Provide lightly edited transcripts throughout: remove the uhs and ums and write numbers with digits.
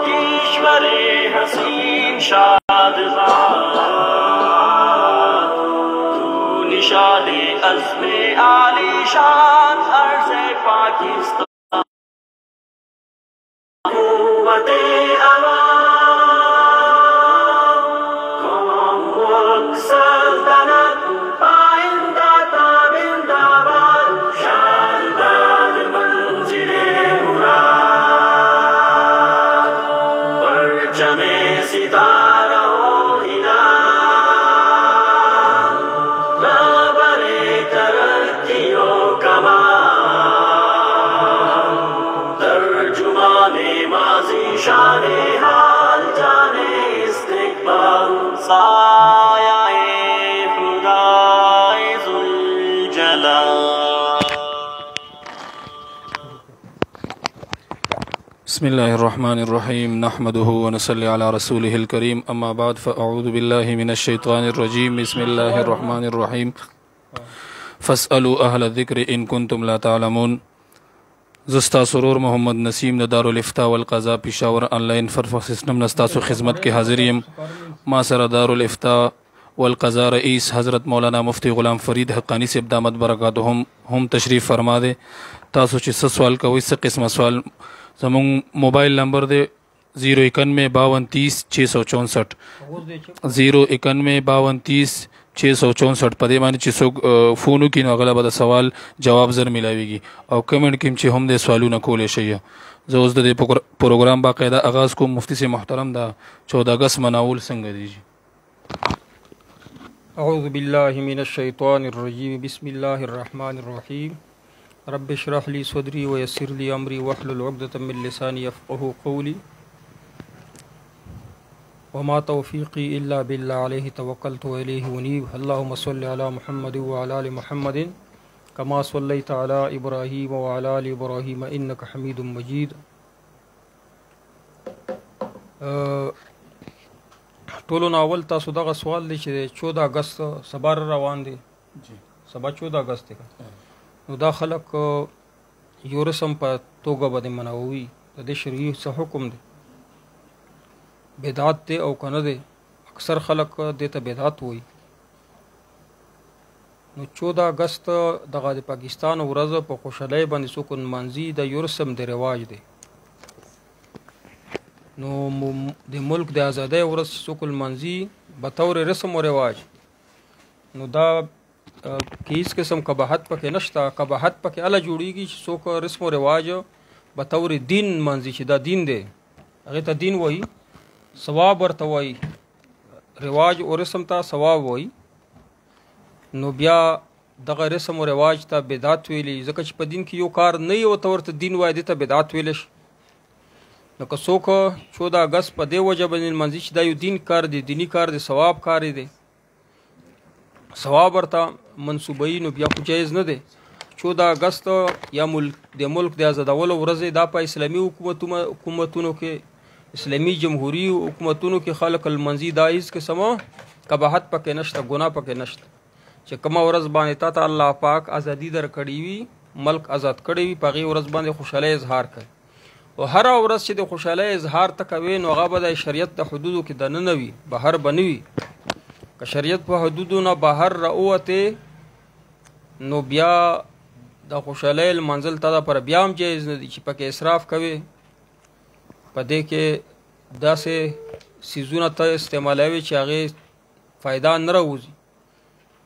کشور حسین شادباد تو نشان عزم عالی شان عرض پاکستان قوت عوام قوم ملک سلطنت پائندہ تابندہ باد شاندار منزل مراد پرچم ستارہ و ہلال رہبر ترقی و کمال ترجمان ماضی شان حال جانے استقبال سایہ خدائے ذوالجلال. بسم الله الرحمن الرحيم نحمده ونصلي على رسوله الكريم أما بعد فأعوذ بالله من الشيطان الرجيم. بسم الله الرحمن الرحيم. فاسألوا أهل الذكر إن كنتم لا تعلمون. زستا سرور محمد نسیم د دارالافتا والقضاء پېښور آنلاین فرفق سیسټم نه ستاسو خدمت کې حاضر یم. ما سره دارالافتا والقضاء رئیس حضرت مولانا مفتی غلام فرید حقانی صاحب دامت برکاتهم هم تشریف فرما دے. تاسو چې څه سوال کوئ څه قسمه سوال زمونږ موبایل نمبر دی 091 52 664 په دې باندې چې څوک فون وکړي نو هغه به د سوال جواب زر میلاویږي او کمنټ کې چې هم د سوالونه کولی شي. زه اوس د دې پروګرام باقاعده آغاز کوم. مفتی سے محترم دا 14 اگست مناول څنګه دی؟ اعوذ باللہ من الشیطان الرجیم. بسم اللہ الرحمن الرحیم. رب اشرح لی صدری ویسر لی امری واحلل عقدۃ من لسانی یفقهوا قولی وما توفیقی الا باللہ علیہ توکلت والیہ انیب. اللہم صلی علی محمد وعلی آل محمد کما صلیت علی ابراہیم وعلی آل ابراہیم انک حمید مجید. ټولو ناول تاسو دغه سوال دی چې 14 اگست سبا روان دی. سبا 14 اگست دی نو دا خلک یو رسم په توګه باندې مناوي. د دې شرعي څه حکم دی؟ بدعت دی او کنه دی؟ اکثر خلک دې ته بدعت وایي. نو 14 اگست دغه د پاکستان ورځ په خوشحالۍ باندې څوک نمانځي د یو رسم د رواج دی. نو د ملک د ازادۍ ورځ څوک نمانځي بطور رسم و رواج. نو دا کې هیڅ قسم قباحت پکې نشته. قباحت پکې اله جوړیږي چې څوک رسم و رواج بطور دین نمانځي چې دا دین دی هغې ته دین وایي، ثواب ورته وایي، رواج او رسم ته ثواب وایي. نو بیا دغه رسم و رواج ته بدعت ویلی ځکه چې په دین کې یو کار نه وي ورته ورته دین وایي دې ته بدعت ویلی شي. نو که څوک 14 اگست په دې وجه باندې نمانځي چې دا یو دین کار دی، دینی کار دی، ثواب کار دی، ثواب ورته منصوبوي، نو بیا خو جایز نه دی. 14 اگست یا د ملک د آزادولو ورځ دا په اسلامي حکومتونو کې اسلامي جمهوري حکومتونو کې خلک المنځي دا هیڅ قسمه قباحت پکې نشته، ګناه پکې نشته. چې کومه ورځ باندې تا ته الله پاک ازادي درکړې وي، ملک آزاد کړی وي، په هغې ورځ باندې خوشحالۍ اظهار کوي. او هره ورځ چې د خوشحالۍ اظهار ته کوې نو هغه به د شریعت د حدودو کې دننه وي، بهر به نه وي. که شریعت په حدودو نه بهر راووتې نو بیا د خوشحالۍ لمانځل تا دپاره بیا هم جایز نه دي چې پکې اسراف کوې، په دې کې داسې څیزونه ته استعمالوي چې هغې فایده نه راوځي،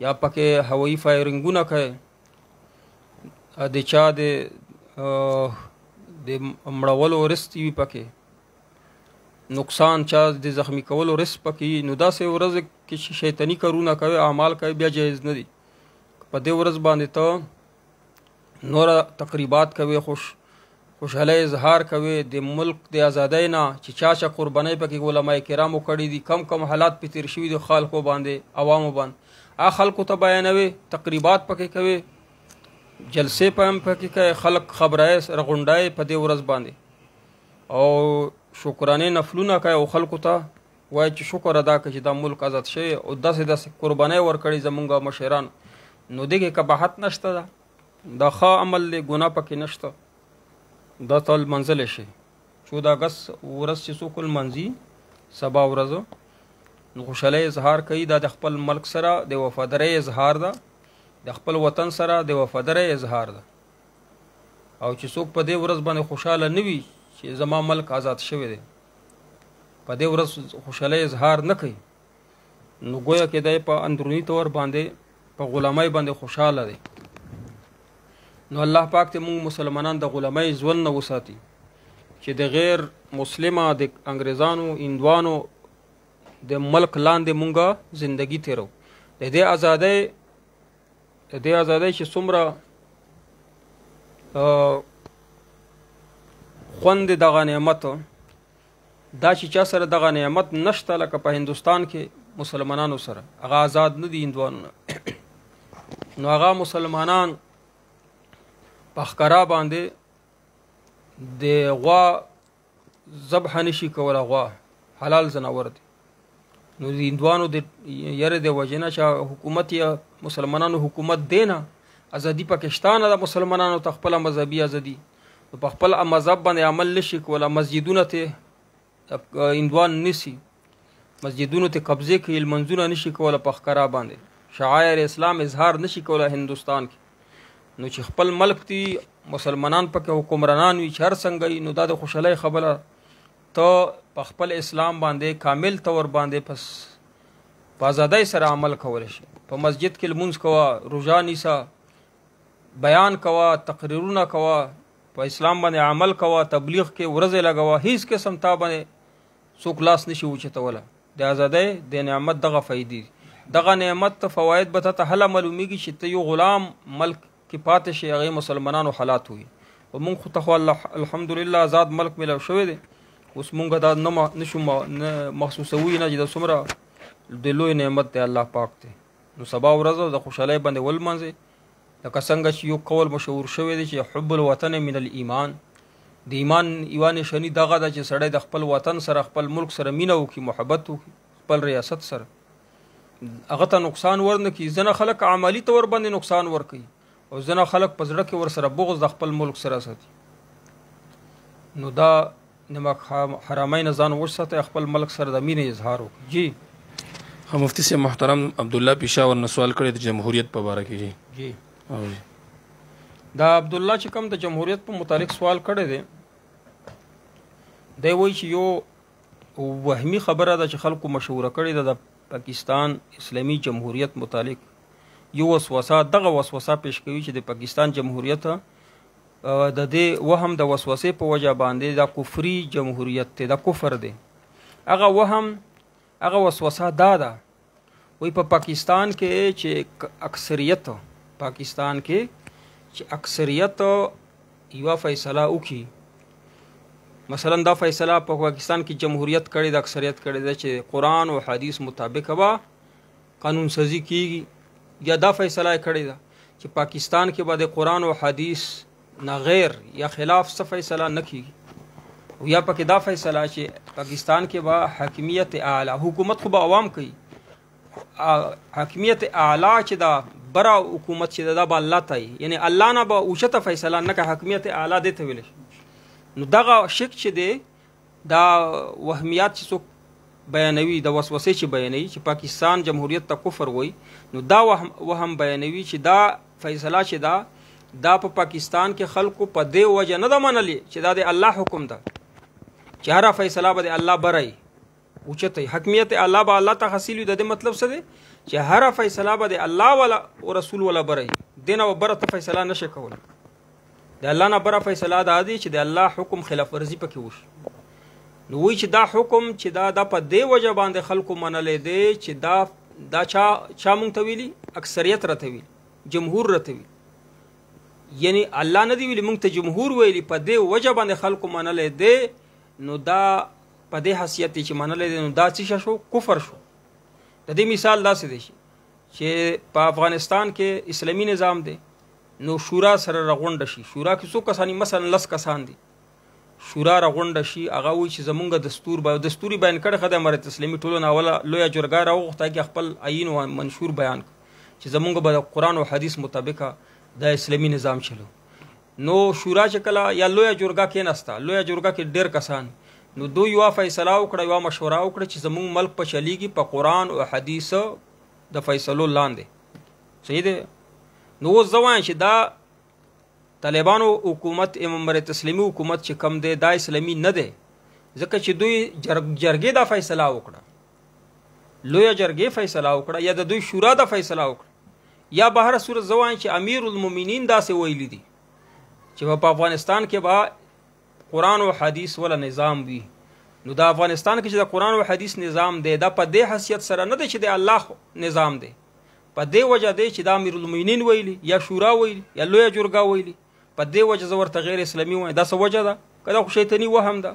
یا پکې هوایي فایرنګونه کوې، د چا د مړولو رسک وي پکې، نقصان چا د زخمی کولو رسک پکې. نو داسې ورځ کې چې شیطاني کارونه کوي، اعمال کوي، بیا جایز نه دي. په دې ورځ باندې ته نوره تقریبات کوي، خوشحالۍ اظهار کوي د ملک د ازادۍ نه چې چا چا قربانۍ پکې علماء کرامو کړي دي، کم کم حالات پې تېر شوي دي خلکو باندې، عوامو باندې، هغه خلکو ته بیانوي، تقریبات پکې کوي، جلسې په هم پکې کوي، خلک خبرای رغونډای په دې ورځ باندې، او شکرانې نفلونه کوي او خلکو ته وایي چې شکر ادا کړي چې دا ملک آزاد شوی او داسې داسې قربانۍ ورکړي زمونږ مشران. نو دې کې قباحت نشته ده، دا ښه عمل دی، ګناه پکې نشته، دا تل منزلی شي. 14 اگست ورځ چې څوک لمانځي سبا ورځ نو خوشحالۍ اظهار کوي دا د خپل ملک سره د وفادارۍ اظهار ده د خپل وطن سره د وفادارۍ اظهار ده او چې څوک په دې ورځ باندې خوشحاله نه وي چې زما ملک آزاد شوی دی په دې ورځ خوشحالۍ اظهار نه کوي نو گویا کې دی په اندروني طور باندې په غلامۍ باندې خوشحاله دی نو الله پاک ته موږ مسلمانان د غلامۍ ژوند نه وساتي چې د غیر مسلمه د انګریزانو هندوانو د ملک لاندې مونږه زندگی تیرو د دې ازادۍ چې څومره خوند دغه نعمت دا چې چا سره دغه نعمت نشته لکه په هندوستان کې مسلمانانو سره هغه آزاد نه دي هندوانو نو هغه مسلمانان په ښکارا باندې د غوا ذبح نشي کولی غوا حلال ځناور دی نو د هندوانو د یره د وجې نه چې حکومت یا مسلمانانو حکومت دی نه ازادي پاکستان د مسلمانانو ته خپله مذهبي ازادي په خپل مذهب باندې عمل نشي کولی مسجدونو ته هندوان نیسي مسجدونو ته قبضې کوي لمنځونه نشي کولی په ښکارا باندې شعائر اسلام اظهار نشي کولی هندوستان کې نو چې خپل ملک دی مسلمانان پکې حکمرانان وي چې هر څنګه نو دا د خوشحالۍ خبره ته په خپل اسلام باندې کامل طور باندې پس په ازادۍ سره عمل کولی شي په مسجد کې لمونځ کوه روژه نیسه بیان کوه تقریرونه کوه په اسلام باندې عمل کوه تبلیغ کې ورځې لګوه هیڅ قسم تا باندې څوک لاس نشي اوچتولی د ازادۍ د نعمت دغه فایدې دغه نعمت ته فواید به ته هله معلومیږي چې ته یو غلام ملک کې پاتې شي هغې مسلمانانو حالات وي او موږ خو ته خو الحمدلله آزاد ملک میلاو شوی دی اوس مونږ دا نشو محسوسوي نه چې د څومره د لوی نعمت دی الله پاک دی نو سبا ورځ د خوشحالۍ باندې ولمانځئ لکه څنګه چې یو قول مشهور شوی دی چې حب الوطن من الایمان د ایمان یوه نښاني دغه ده چې سړی د خپل وطن سره خپل ملک سره مینه وکړي محبت وکړي خپل ریاست سره هغه ته نقصان ورنه کړي ځینې خلک عملي طور باندې نقصان ورکوي او ځینې خلک په زړه کې ورسره بغض د خپل ملک سره ساتي نو دا نمک حرامین ځان وساتئ خپل ملک سره د مینې اظهار وکړي جی مفتی صاحب محترم عبدالله پیشاور نه سوال کړی د جمهوریت په باره کې جی دا عبدالله چې کوم د جمهوریت په متعلق سوال کړی دی دی وایي چې یو وهمي خبره ده چې خلکو مشهوره کړې ده د پاکستان اسلامي جمهوریت متعلق یو وسوسه دغه وسوسه پیش کوي چې د پاکستان جمهوریت د دې وهم د وسوسې په وجه باندې دا کفري جمهوریت دی دا کفر دی هغه وسوسه دا ده وایي په پاکستان کې چې اکثریت پاکستان کې چې اکثریت یوه فیصله وکړي مثلا دا فیصله په پاکستان کې جمهوریت کړې ده اکثریت کړې ده چې قرآن او حدیث مطابق به قانون سازی کیږي یا دا فیصله کړې ده چې پاکستان کې به د قرآن او حدیث نه غیر یا خلاف څه فیصله نه کیږي او یا پکې دا فیصله چې پاکستان کې به حاکمیت اعلی حکومت خو به عوام کوي حاکمیت اعلی چې دا بره حکومت چې دا به الله ته یعنی الله نه به اوچته فیصله نه کوي حاکمیت اعلی دی ته ویلی نو دغه شک چې دی دا وهمیات چې څوک بیانوي د وسوسې چې بیانوي چې پاکستان جمهوریت ته کفر وایي نو دا وهم بیانوي چې دا فیصله چې دا په پاکستان کې خلکو په دې وجه نه ده منلې چې دا د الله حکم ده چې هره فیصله به د الله برای اوچته حاکمیت الله به الله ته حاصل وي د دې مطلب څه دی چې هره فیصله به د الله ولا او رسول ولا برای دینه و بره ته فیصله نشي کولی د الله نه بره فیصله دا دی چې د الله حکم خلاف ورزي پکې وشي نو وایي چې دا حکم چې دا په دې وجه باندې خلکو منلې دی چې دا چا مونږ ته ویلي اکثریت راته ویلي جمهور راته ویلي یعنی الله نه دی ویلي مونږ ته جمهور ویلي په دې وجه باندې خلکو منلې دی نو دا په دې حیثیت چې منلې دی نو دا څه شو کفر شو د دې مثال داسې دی چې په افغانستان کې اسلامي نظام دی نو شورا سره راغونډه شي شورا کې څو کسان مثلا 10 کسان دي شورا راغونډه شي هغه وایي چې زمونږ دستوري بیان کړی خدای امارت اسلامي ټولنه اوله لویه جرګه راوغوښته چې خپل عین او منشور بیان چې زمونږ به د قرآن او حدیث مطابق د اسلامي نظام چلو نو شورا چې کله یا لویه جرګه کېناسته، لویه جرګه کې ډېر کسان، نو دوی یوه فیصله وکړه، یوه مشوره وکړه چې زموږ ملک په چلیږي په قرآن او حدیث د فیصلو لاندې. صحیح دی. نو اوس زه وایم چې دا طالبانو حکومت امامت تسلیمي حکومت چې کم دی دا اسلامي نه دی، ځکه چې دوی جرګې دا فیصله وکړه، لویه جرګې فیصله وکړه، یا د دوی شورا دا فیصله وکړه، یا به هره صورت زه وایم چې امیر المؤمنین داسې ویلي دي چې په افغانستان کې به قرآن او حدیث ولا نظام وي. نو د افغانستان کې چې د قرآن او حدیث نظام دی دا په دې حیثیت سره نه دی چې د الله نظام دی، په دې وجه دی چې د امیر المؤمنین ویلي یا شورا ویلي یا لویه جرګه ویلي، په دې وجه زه ورته غیر اسلامي وایم. دا څه وجه ده؟ که دا خو شیطاني وهم ده.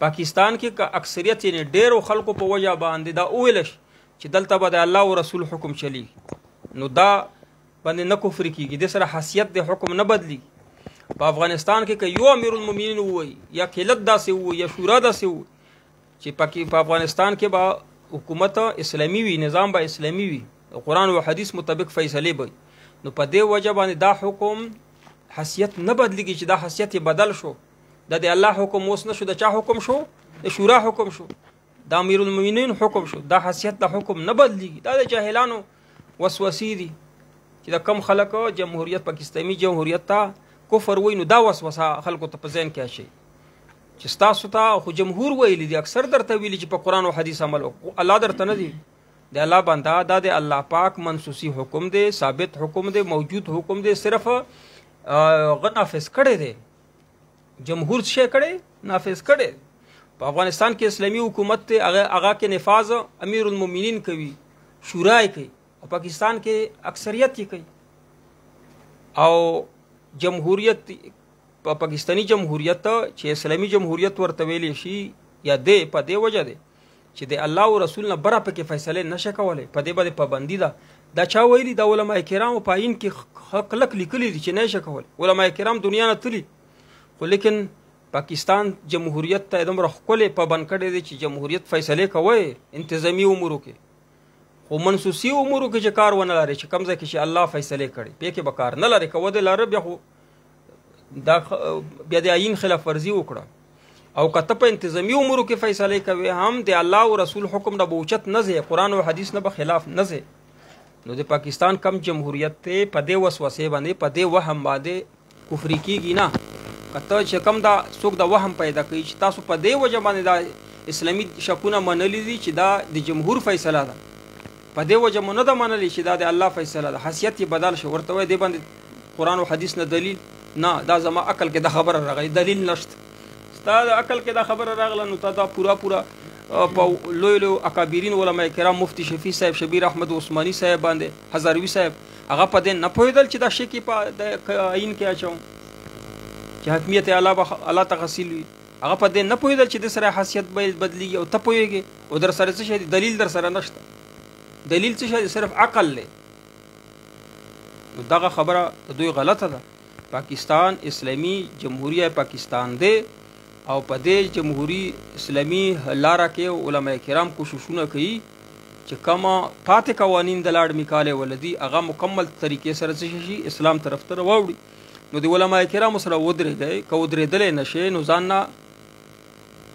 پاکستان کې که اکثریت یعنی ډېرو خلکو په وجه باندې دا وویل شي چې دلته به د الله او رسول حکم چلیږي، نو دا باندې نه کفر کېږي، د سره حیثیت د حکم نه بدلیږي. په افغانستان کې که یو امیر المؤمنین ووایي یا کلت داسې ووایي یا شورا داسې ووایي چې په افغانستان کې به حکومت اسلامي وي، نظام به اسلامي وي، قرآن او حدیث مطابق فیصلې به، نو په دې وجه باندې دا حکم حیثیت نه بدلیږي چې دا حیثیت بدل شو، دا د الله حکم اوس نه شو، د چا حکم شو؟ د شورا حکم شو، د امیر المؤمنین حکم شو، دا حیثیت د حکم نه بدلیږي. دا د جاهلانو وسوسې دي چې د کم خلک جمهوریت پاکستاني جمهوریت ته کفر وایي، نو دا وسوسه خلکو ته په ذهن کې اچي چې ستاسو ته خو جمهور ویلي دي، اکثر درته ویلي چې په قرآن او حدیث عمل وکړو، الله درته نه دی. د الله بنده دا د الله پاک منسوسی حکم دی، ثابت حکم دی، موجود حکم دی، صرف نافذ کړی دی. جمهور څه کړی؟ نافذ کړی. په افغانستان کې اسلامي حکومت دی، هغه کې نفاذ امیر المؤمنین کوي، شورا یې کوي، او پاکستان کې اکثریت یې کوي. او جمهوریت په پاکستانی جمهوریت چې اسلامي جمهوریت ورته ویلی شي یا دی په دې وجه دی چې د الله او رسول نه بره پکې فیصلې نشه کولی، په دې باندې پابندي ده. دا چا ویلي؟ د علما کرامو په آیین کې کلک لیکلي دي چې نه شي کولی. علما کرام دنیا نه تلي، خو لیکن پاکستان جمهوریت ته دومره ښکلې پابند کړی دی چې جمهوریت فیصلې کوي انتظامی امورو کې، خو منسوسي امورو کې چې کار ونه لري، چې کوم ځای کې چې الله فیصلې کړي پې کې به کار نه لري. که ودې لاره بیا خو بیا د آیین خلاف ورزي وکړه. او که ته په انتظامی امورو کې فیصلې کوي هم د الله او رسول حکم نه به اوچت نه ځې، قرآن او حدیث نه به خلاف نه ځې. نو د پاکستان کم جمهوریت ته په دې وسوسې باندې په دې وهم باندې کفري کېږي نه. که ته چې کم دا څوک د وهم پیدا کوي چې تاسو په دې وجه باندې دا اسلامي شکونه منلي دي چې دا د جمهور فیصله ده، په دې وجه مو نه ده منلي چې دا د الله فیصله ده، حیثیت یې بدل شو، ورته وایي دې باندې قرآن او حدیث نه دلیل نه، دا زما عقل کې دا خبره راغلی، دلیل نشته. ستا د عقل کې دا خبره راغله نو تا دا پورا په لوی لوی اکابرین علما کرام مفتی شفیع صاحب، شبیر احمد عثماني صاحب باندې، هزاروي صاحب، هغه په دې نه پوهېدل چې دا شی کې په آیین کې اچوم چې حکمیت الله تغسیل وي، هغه په دې نه پوهېدل چې د سره حیثیت بدلیږي، او ته پوهېږې او در سره څه شی دلیل در سره نشته. دلیل څه شی؟ صرف عقل دی. نو دغه خبره دوی غلطه ده. پاکستان اسلامی جمهوریه پاکستان دی، او په دې جمهوری اسلامی لاره کې علما کرام کوششونه کوي چې کومه پاتې قوانین د لاړ میکاله ولدي هغه مکمل طریقې سره څه شي اسلام طرف ته راوړي. نو د علما کرام سره ودرېږي، که ودرېدلی نشي نو ځان نه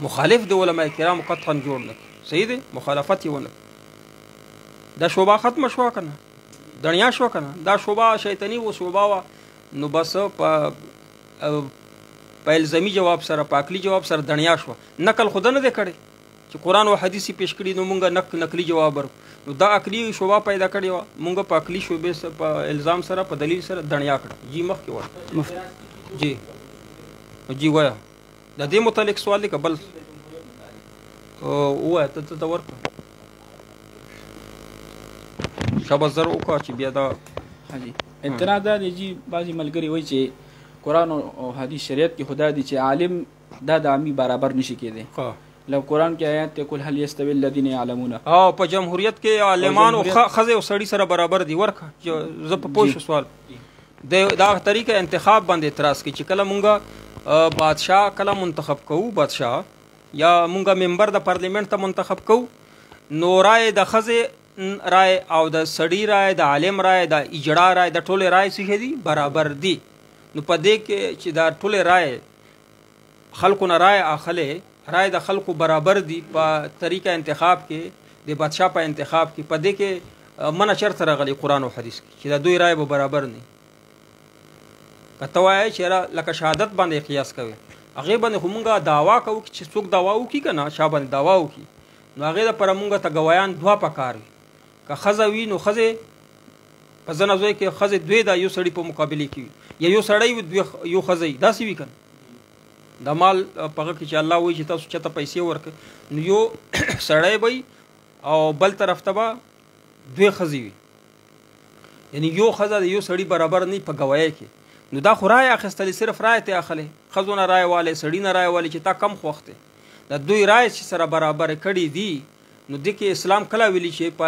مخالف د علما کرام قطعا جوړ نه کړي. صحیح دی، مخالفت یې ونه کړي. دا شوبه ختمه شوه که نه؟ دنیا شوه که نه؟ دا شوبه شیطاني و شوبه وه، نو بس په الزامي جواب سره، په عقلي جواب سره دنیا شوه. نقل خو ده نه دی کړی چې قرآن او حدیث یې پیش کړي نو مونږ نقلي جواب ورکړو. نو دا عقلي شوبه پیدا کړې وه، مونږ په عقلي شوبې په الزام سره په دلیل سره دنیا کړه. جی مخکې وایه. جی وایه. د دې متعلق سوال دی که بل ووایه؟ ته ورکړه شابه زر وکړه چې بیا دا اعتراض دا دی جی بعضې ملګري وایي چې قرآن او حدیث شریعت کې خدا دی چې عالم دا د عامي برابر نشي کېدی. لو قرآن کې آیات ته قل هل یستوی الذین یعلمون، او په جمهوریت کې عالمان او ښځې او سړي سره برابر دي. ورکه زه په پوه شو سوال دا طریقه انتخاب باندې اعتراض کوي چې کله مونږ بادشاه کله منتخب کوو، بادشاه یا مونږ ممبر د پارلیمنت ته منتخب کوو، نو رای د ښځې رای او د سړي رای، د عالم رای، د اجرا رای، د ټولې رای څه دي؟ برابر دي. نو په دې کې چې دا ټولې رائے خلکو نه رائے اخلي رائے د خلکو برابر دي په طریقه انتخاب کې د بادشاه په انتخاب کې په دې کې منع چرته راغلی قرآن او حدیث کې چې دا دوی رائے به برابر نه کته وایي چې لکه شهادت باندې قیاس کوي هغه باندې خو مونږه دعوا کوو چې څوک دعوا وکړي کنه شاه باندې دعوا وکړي نو هغه د پر مونږه ته گوايان دوه پکار که خزه وي نو خزه په ځنه ځای کې خزه دوی دا یو سړی په مقابله کې یو سړی یو خزه داسې وي کنه د مال پغه کې چې الله وایي چې تاسو چته پیسې ورک نو یو سړی وي او بل طرف ته به دوی خزي وي یعنی یو خزه د یو سړی برابر نه په گوايي کې نو دا خو رای اخیستلی صرف رای ته اخلي خزونه رای والے سړی نه رای والے چې تا کم خوخته دا دوی رای چې سره برابر کړي دي نو د کې اسلام کله ویلی چې په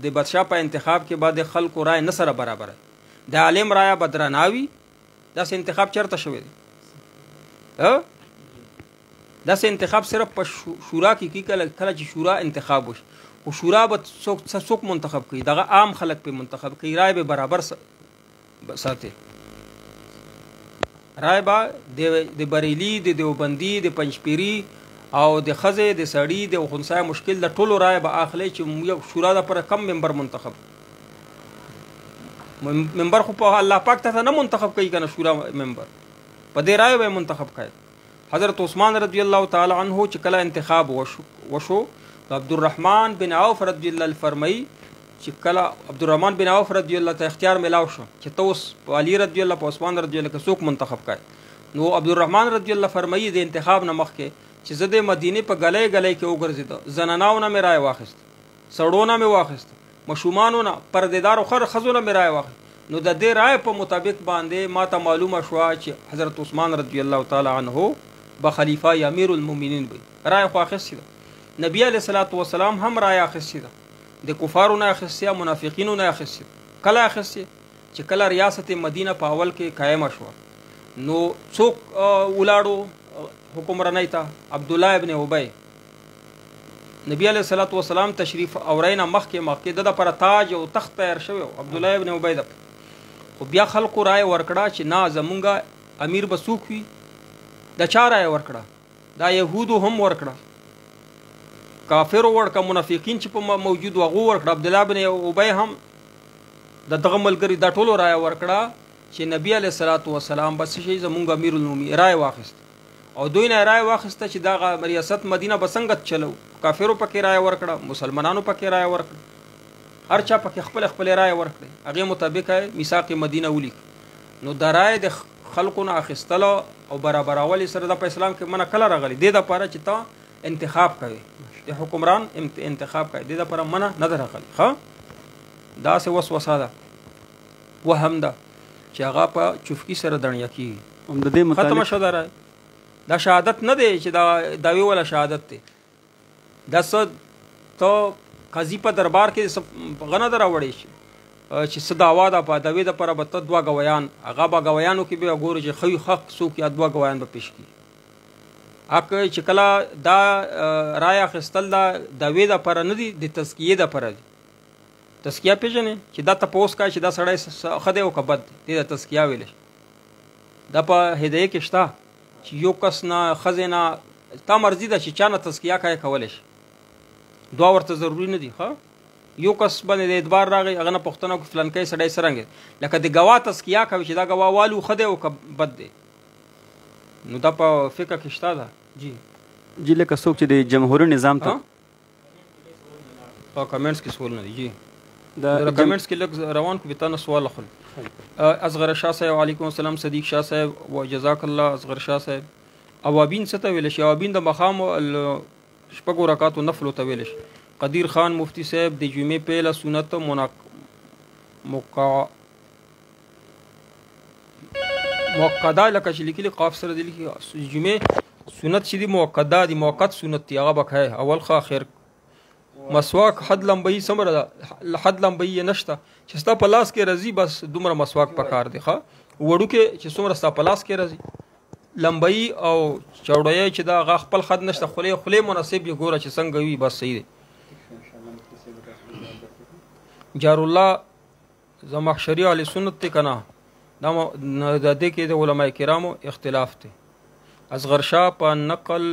د بادشاہ په انتخاب کې بعد خلکو رای نه سره برابر د عالم رای بدرناوي دا سه انتخاب چرته شوی دی دا سه انتخاب صرف په شورا کې کله چې شورا انتخاب وشي او شورا به څوک منتخب کوي دغه عام خلک په منتخب کوي رای به برابر ساتي رای با د بریلی د دیوبندی د پنځپيري او د خزه د سړی د خنثی مشکل د ټولو رای به اخلي چې یو شورا د پر کم ممبر منتخب ممبر خو په الله پاک ته نه منتخب کوي کنه شورا ممبر په دې رای به منتخب کوي حضرت عثمان رضی الله تعالی عنہ چې کله انتخاب وشو عبدالرحمن بن عوف رضی الله فرمایي چې کله عبدالرحمن بن عوف رضی الله ته اختیار ملاو شو چې توس علي رضی الله په عثمان رضی الله کې څوک منتخب کړي نو عبدالرحمن رضی الله فرمایي د انتخاب نه مخکې چې زه د مدینه په غلې غلې کې وګرځیدم زناناو نه مې رای واخیست سړونو مې واخیست مشومانو نه پردیدار خر خزونه مې رای واخیست نو د دې رای په مطابق باندې ما ته معلومه شو چې حضرت عثمان رضی الله تعالی عنہ به خلیفہ امیر المؤمنین وي رای خو اخیست نبی علیہ الصلوۃ والسلام هم رای اخیست د کفارو نه اخیسته منافقینو نه اخیسته کله اخیسته چې کله ریاست مدینه په اول کې قائم شو نو څوک ولاړو حکمرانی ته عبد الله ابن ابی نبی علیہ الصلوۃ والسلام تشریف اورینه مخکې د پر تاج او تخت تیار شوی عبد الله ابن ابی د خو بیا خلکو رائے ورکړه چې نه زمونږه امیر بسوک وي د چا رائے ورکړه دا يهودو هم ورکړه کافر ورکه منافقین چې په موجود وغو ورکړه عبد الله بن ابی هم دغه ملګری دا ټولو رائے ورکړه چې نبی علیہ الصلوۃ والسلام بس شي زمونږ امیر المؤمنین رائے واخیست او دوی نه رائے واخیسته چې دا ریاست مدینه بسنګت چلو کافرو پکې رائے ورکړه مسلمانانو پکې رائے ورکړه هر چا پکې خپل رائے ورکړه هغه مطابق میثاق مدینه ولیک نو دا رائے د خلکو نه اخیستل او برابرول سره د اسلام کې منع کله راغلی د لپاره چې تا انتخاب کوي د حکمران انتخاب کوي د لپاره منع نه راغلی ها دا سه وسوسه ده وهم ده چې هغه په چوفکی سره دنیا کیږي هم د دې متعلق ختم شو دا شهادت نه دی چې دا داوی ولا شهادت دی دا څه ته قاضي په دربار کې غنه دراوړی شي چې څه دعوا ده په داوی د پر به دوه گویان هغه به گویانو کې به ګوري چې خو حق څوک یا دوه گویان به پیش کړي اګه چې کله دا رای اخیستل دا داوی د پر نه دي د تزکیه د پر دي تزکیه پیژنې چې دا تاسو کا چې دا سړی خدای او کبد دي د تزکیه ویل دا په هدايه کې شته چې یو کس نه خزینه تا مرزي ده چې چانه تزکیه کوي کولای شي دوه ورته ضروری نه دي ها یو کس باندې د اعتبار راغی هغه نه پښتنه کو فلان کې سړی سرنګ لکه د غوا تزکیه کوي چې دا غوا والو خدای او کبد دي نو دا په فقہ کې شته ده جی لکه څوک چې د جمهوریت نظام ته په کمنټس کې سوال نه دي جی دا کمنټس کې لږ روان کو بتانه سوال خل اصغر شاه صاحب علیکم السلام صدیق شاه صاحب و جزاک الله اصغر شاه صاحب اوابین څه ویل شي اوابین د مخام شپږو رکعاتو نفل ته ویل شي قدیر خان مفتی صاحب د جمعې پهله سنت موقدا لکه چې لیکلي قاف سره د لیکي جمعې سنت چې دی موقدا دی موقت سنت دی هغه بخای اول خا خیر مسواک حد لمبئی سمره حد لمبئی نشته چې ستا په لاس کې رضی بس دومره مسواک پکار دی ښه وړو کې چې څومره ستا په لاس کې رضی لمبئی او چوړی چې دا غ خپل خد نشته خله مناسب یې ګوره چې څنګه وي بس صحیح دی جار الله زمخشری علی سنت ته کنا دا د دې کې د علما کرامو اختلاف دی. اصغر شاه په نقل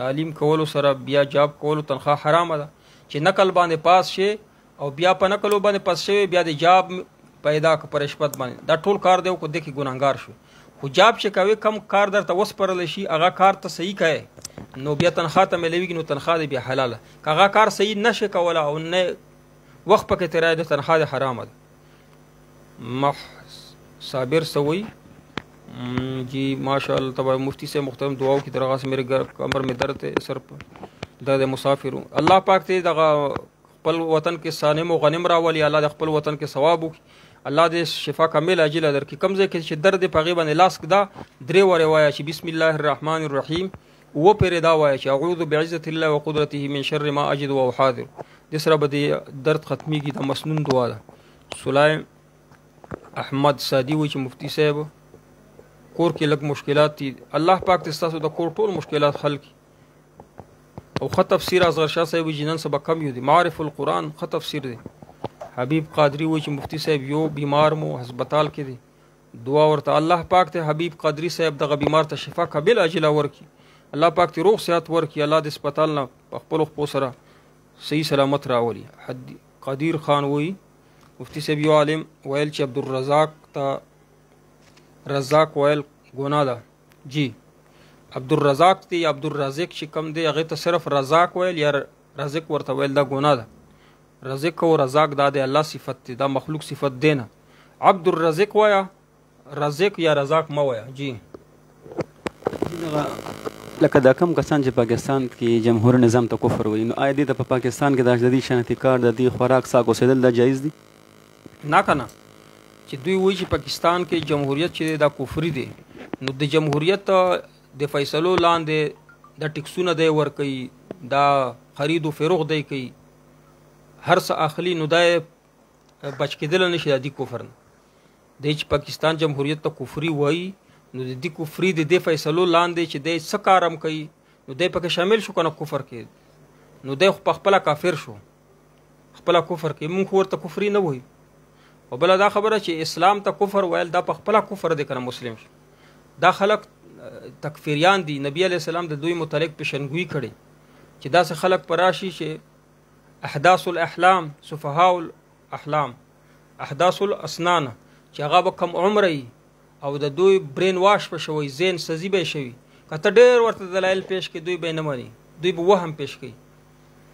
تعلیم کولو سره بیا جاب کولو تنخواه حرامه ده چې نقل باندې پاس شي او بیا په نقل باندې پاس شوی بیا د جاب پیدا په رشوت باندې دا ټول کار دی او کو د کې ګناهګار شو. خو جاب چې کوي کم کار درته وسپرل شي هغه کار ته صحیح کوي نو بیا تنخواه ته ملويږي نو تنخواه دی بیا حلاله. که هغه کار صحیح نشي کوله او نه وخت پکې تیرای د تنخواه حرامه ده. صابر سوئی جی ماشاءاللہ تبارک مفتی سے محترم دعاؤں کی طرح سے میرے کمر میں درد ہے سر پر درد مسافر ہوں. اللہ پاک تے دغه خپل وطن کې سانم او غنم راولي الله د خپل وطن کې ثواب وکړي الله دې شفا کامل عاجله درکړي. کمزې کې چې درد په غیبه نه لاس کدا درې وره وایا چې بسم الله الرحمن الرحیم و پیر دا وایا چې اعوذ بعزت الله وقدرته من شر ما اجد وحاذر د سره به درد ختميږي. د مسنون دعا ده. سلایم احمد سادی وی چې مفتی صاحب کور کې لږ مشکلات دي الله پاک دې تاسو د کور ټول مشکلات حل کړي. او خط تفسیر اصغر شاه صاحب جنن سبق کم یو دي معارف القرآن خط تفسیر دي. حبیب قادری وی چې مفتی صاحب یو بیمار مو هسپتال کې دي دعا ورته الله پاک ته حبیب قادری صاحب دغه بیمار ته شفا قابل عاجله ورکړي. الله پاک ته روغ صحت ورکړي. الله د هسپتال نه خپل خپل سره صحیح سلامت راولي. قدیر خان وی مفتی صاحب یو عالم ویل چې عبدالرزاق ته رزاق ویل ګناه ده. جی عبدالرزاق ته یا عبدالرزاق چې کم دی هغه ته صرف رزاق ویل یا رزق ورته ویل دا ګناه ده. رزق او رزاق دا د الله صفت دی دا مخلوق صفت دی نه. عبدالرزاق وایا رزق یا رزاق ما وایا. جی لکه دا کم کسان چې پاکستان کې جمهور نظام ته کفر وایي نو آیا دې ته په پاکستان کې د دې شان احتکار د دې خوراک ساګ اوسېدل دا جایز دي؟ نه کنه چې دوی وایي چې پاکستان کې جمهوریت چې دا کفري دی نو د جمهوریت د فیصلو لاندې د ټیکسونه دی ورکوي دا خرید و فروغ دی کوي هر څه اخلي نو دا بچ کېدل نشي د دې کفر نه. دی چې پاکستان جمهوریت ته کفري وایي نو د دې کفري د دې فیصلو لاندې چې دی څه کارم کوي نو دی پکې شامل شو کنه کفر کې نو دی په خپله کافر شو خپله کفر کې مونږ ورته کفري نه وایو. او بله دا خبره چې اسلام ته کفر ویل دا په خپله کفر دی کنه مسلم شو. دا خلق تکفیریان دي. نبی علیه السلام د دوی متعلق پیشنګویي کړي چې داسې خلق په راشي چې احداث الاحلام سفهاء الاحلام احداث الاسنان چې هغه به کم عمره او د دوی برین واش په شوی زین سزي به شوی کته ډېر ورته دلایل پیش کړي دوی به نه مانی دوی به وهم پیش کړي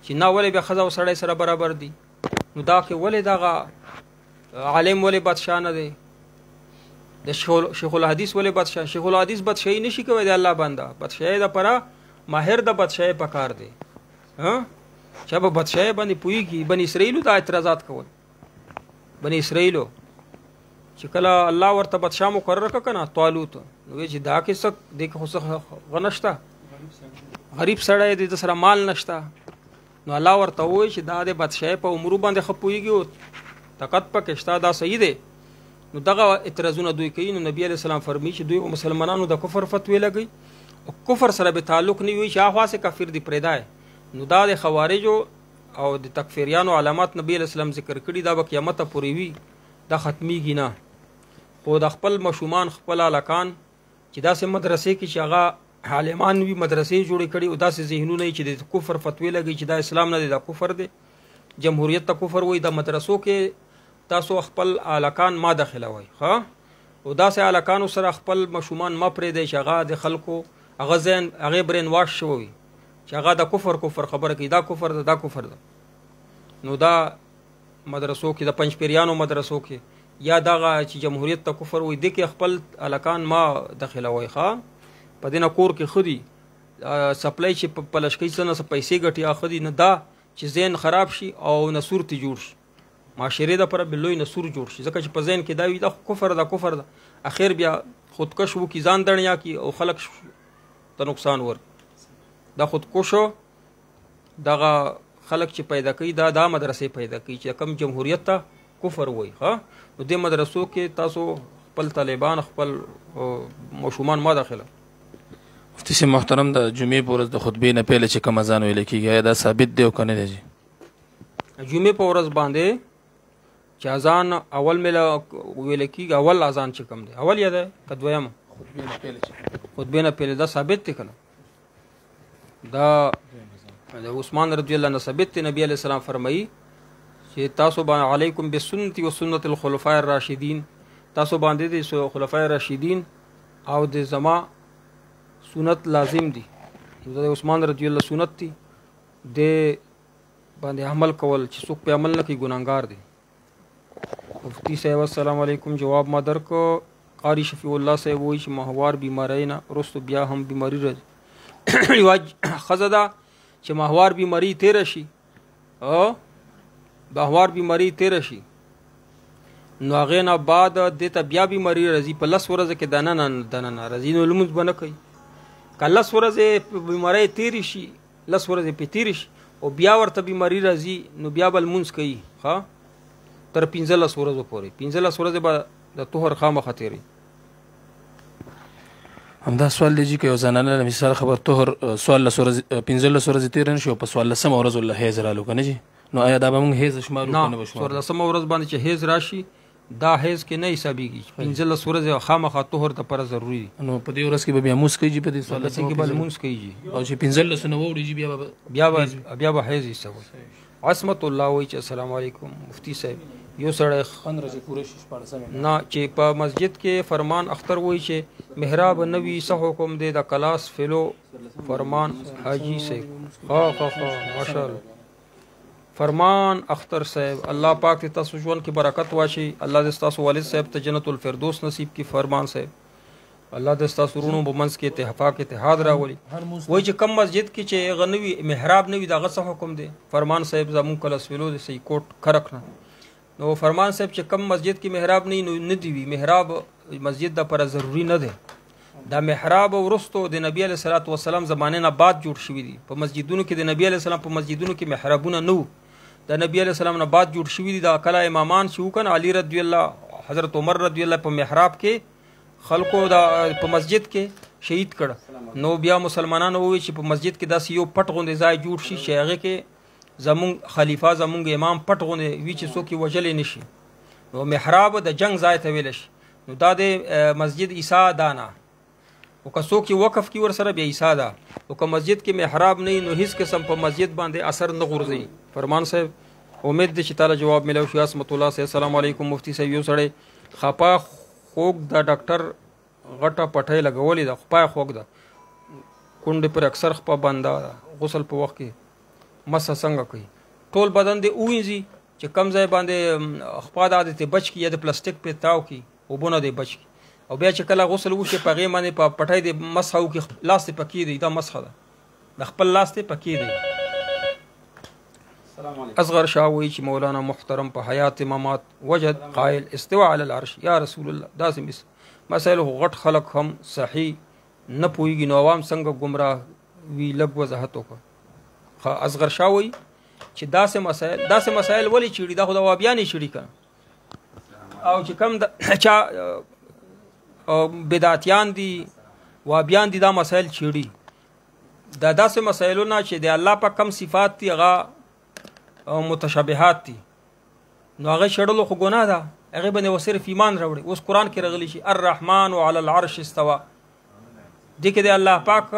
چې نا ولې به خزا او سړی سره برابر دي نو دا کې ولې دغه عالم ولې بادشاہ نه دی د شیخ الحدیث ولې بادشاہ شیخ الحدیث بادشاہي نشي کوي د الله بنده بادشاہي د پره ماهر د بادشاہي پکار دی ها چې به بادشاہي باندې پويږي بني اسرائیل د اعتراضات کول بني اسرائیل چې کله الله ورته بادشاہ مقرر کړه طالوت نو چې دا کې څه د خو غنښتا غریب سړی د سره مال نشتا نو الله ورته وایي چې دا د بادشاہ په عمرو باندې خپويږي او طاقت پکې شته دا صحیح دی نو دغه اعتراضونه دوی کوي نو نبی علیہ السلام فرمایي چې دوی مسلمانانو د کفر فتوی لګي او کفر سره به تعلق نه وي چې هغه سه کافر دی پرېدای نو دا د خوارجو او د تکفیریانو علامات نبی علیہ السلام ذکر کړي دا به قیامت پورې وي دا ختميږي نه. خو د خپل مشومان خپل الکان چې داسې مدرسې کې چې هغه عالمان وي مدرسې جوړې کړي او داسې ذهنونه چې د کفر فتوی لګي چې دا اسلام نه دی دا کفر دی جمهوریت ته کفر وایي د مدرسو کې تاسو خپل الکان ما داخله وای ها او داسې الکانو سره خپل مشومان ما پرې دی چې هغه د خلکو هغه ځین هغه برین واش شوی چې هغه د کفر خبره کوي دا کفر ده دا کفر ده نو دا مدرسو کې د پنځپیریانو مدرسو کې یا دغه چې جمهوریت ته کفر وای د کې خپل الکان ما داخله وای ښا په دینه کور کې خودي سپلای چې په لشکې څنګه پیسې ګټي اخدي نه دا چې زین خراب شي او نسور ته جوړ شي معاشره د پر بلوي نسور جوړ شي ځکه چې په ذهن کې دا وي دا کفر ده اخر بیا خودکش وو کی ځان دنیا کی او خلق ته نقصان ور دا خودکشو دغه خلق چې پیدا کوي دا مدرسې پیدا کوي چې کم جمهوریت ته کفر وای ها نو د مدرسو کې تاسو خپل طالبان خپل مشومان ما داخله. مفتی صاحب محترم د جمعې په ورځ د خطبې نه پهله چې کوم اذان ویل کېږي دا ثابت دی او کنه دی؟ جمعې په ورځ باندې چې اذان اول مې ویل کېږي اول اذان چې کوم دی اول یې دی که دویم خطبې نه پهلې دا ثابت دی که نه دا د عثمان رضی الله عنه ثابت دی نبی علیه السلام فرمایي چې تاسو باندې علیکم بسنتي و سنت الخلفاء الراشدین تاسو باندې د خلفای راشدین او د زما سنت لازم دي د عثمان رضی الله سنت دي د باندې عمل کول چې څوک په عمل نه کوي ګناهګار دي. مفتی صاحب السلام علیکم جواب ما درکو قاری شفیع الله صاحب وایي چې ماهوار بیماری نه وروسته بیا هم بیماری راځي یوه ښځه ده چې ماهوار بیماری تېره شي ماهوار بیماری تېره شي نو هغې نه بعد دې ته بیا بیماري راځي په 10 ورځې کې دننه راځي نو لمونځ به نه کوي که 10 ورځې بیماری تېرې شي 10 ورځې پې تېرې شي او بیا ورته بیماري راځي نو بیا به لمونځ کوي تر 15 ورځو پورې 15 ورځې به د طهر خامخا تېري. همدا سوال دی چې یو زنانه مثال خبر طهر 15 ورځې تېر نه شي او په 14 ورځ الله حیض رالو که نه جي نو آیا دا به موږ حیض شمارو که نه به شمارو؟ 14 ورځ باندې چې حیض راشي دا حیض کې نه حسابېږي 15 ورځې خامخا طهر دپاره ضروري دي. نو په دې ورځ کې به بیا لمونځ کوي جي په دې 14 کې به لمونځ کوي جي او چې 15 نه واوړي جي بیا به حیض حسابوي. عصمت الله وایي چې السلام علیکم مفتی صاحب یو سړی نه چې په مسجد کې فرمان اختر وایي چې محراب نوي څه حکم دی د کلاس فلو فرمان حاجی صاحب ماشاءالله فرمان اختر صاحب الله پاک دې تاسو ژوند کې برکت واچي الله دې تاسو والد صاحب ته جنت الفردوس نصیب کی فرمان صاحب الله دې تاسو رونو په منځ کې اتفاق اتحاد راولي. وایي چې کم مسجد کې چې غنوي محراب نوي دغه څه حکم دی فرمان صاحب زمون کلاس فلو دې صحیح کوټ کرک نه نو فرمان صاحب چې کم مسجد کې محراب نه دی وي محراب مسجد د پر ضروری نه دی دا محراب ورستو د نبی علیه الصلاۃ والسلام زمانه نه بعد جوړ شوی دي په مسجدونو کې د نبی علیه السلام په مسجدونو کې محرابونه نو د نبی علیه السلام نه بعد جوړ شوی دي دا کله امامان چې وکړ علی رضی الله حضرت عمر رضی الله په محراب کې خلکو دا په مسجد کې شهید کړ نو بیا مسلمانانو وایي چې په مسجد کې داسې یو پټ غوندې ځای جوړ شي چې هغه کې زمون خلیفہ زمون امام پټ غوندې وی چې څوک وجلې نشي نو محراب د جنگ ځای ته ویل شي نو دا د مسجد عیسی دانا او که څوک وقف کی ور سره بیا عیسی دا او که مسجد کې محراب نه نو هیڅ قسم په مسجد باندې اثر نه غورځي. فرمان صاحب امید دي چې تعالی جواب ملو شي. اسمت الله صاحب السلام علیکم مفتی صاحب یو سړی خپا خوګ د ډاکټر غټه پټه لګولې ده خپا خوګ ده کونډې پر اکثر خپا باندې غسل په وخت کې مسه څنګه کوي ټول بدن دې وینځي چې کم ځای باندې خپا د عادت بچ کی یا د پلاستیک په تاو کی او بونه دې بچ کی او بیا چې کله غسل وشي په غې باندې په پټای دې مسحو کې لاس ته پکې دی دا مسحه ده د خپل لاس ته پکې دی. اصغر شاه وایي چې مولانا محترم په حیات ممات وجد قائل استوا علی العرش یا رسول الله دا سم مسائل غټ خلق هم صحیح نه پويږي نو عوام څنګه گمراه وی لګ وضاحت وکړه. اصغر شاه وایي چې داسې مسائل ولی چیړي دا خو د وابیانې چیړي کړه او چې کم د چا بدعتیان دي وابیان دي دا مسائل چیړي دا داسې مسایلو نه چې د الله په کم صفات دي هغه متشابهات دي نو هغه چړلو خو ګناه ده هغه باندې صرف ایمان راوړي. اوس قرآن کې راغلی شي الرحمن علی العرش استوى دې کې د الله پاک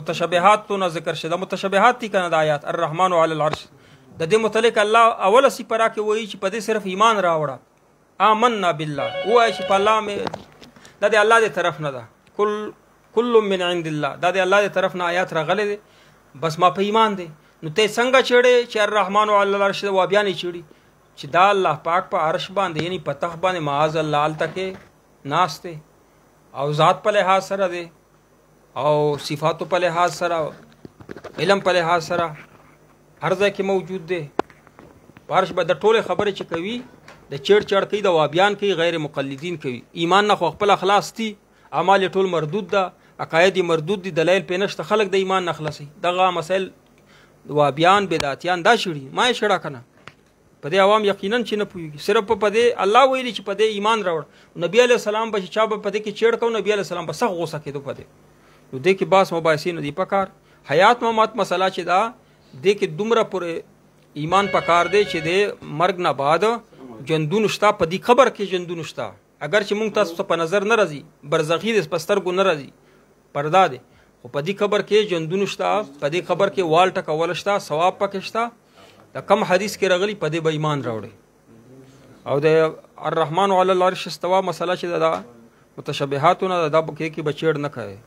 متشابهات تو نه ذکر شته متشابهات دي کنه د آیات الرحمن علی العرش د دې متعلق الله اوله سپاره کې وایي چې په دې صرف ایمان راوړه آمنا بالله وایي چې په الله مې د الله دې طرف نه ده کل من عند الله دا د الله دې طرف نه آیات راغلي دي بس ما په ایمان دي نو ته څنګه چړې چې الرحمن علی العرش و بیان چړي چې دا الله پاک په عرش باندې یعنی په تخت باندې معاذ الله التکه ناشته او ذات په لحاظ سره دی او صفاتو په لحاظ سره علم په لحاظ سره هر ځای کې موجود دی. عرش به د ټوله خبره چې کوي د چړ کوي د وابیان کوي غیر مقلدین کوي ایمان نه خو خپل اخلاص دي اعمال ټول مردود ده عقاید مردود دي دلایل په نشته خلق د ایمان نه خلاصي دغه مسائل وابیان بدعتیان دا شړي ما شړه کنه په دې عوام یقینا چې نه پويږي صرف په دې الله ویلي چې په دې ایمان راوړ نبی علی السلام به چا په دې کې چړ کو نبی علی السلام به سخت غوسه کېدو په دې نو دې کې باس مباحثین دی پکار حیات ممات مسله چې دا دې کې دومره پر ایمان پکار دی چې دې مرګ نه بعد ژوندون شته په دې قبر کې ژوندون شته اگر چې مونږ تاسو ته په نظر نه راځي برزخي د پسترګو نه راځي پردا دی خو په دې قبر کې ژوندون شته په دې قبر کې وال ټکول شته ثواب پکې شته د کم حدیث کې راغلی په دې به ایمان راوړي او د الرحمن علی العرش استوا مسله چې دا متشابهاتونه دا کې بچیړ نه کوي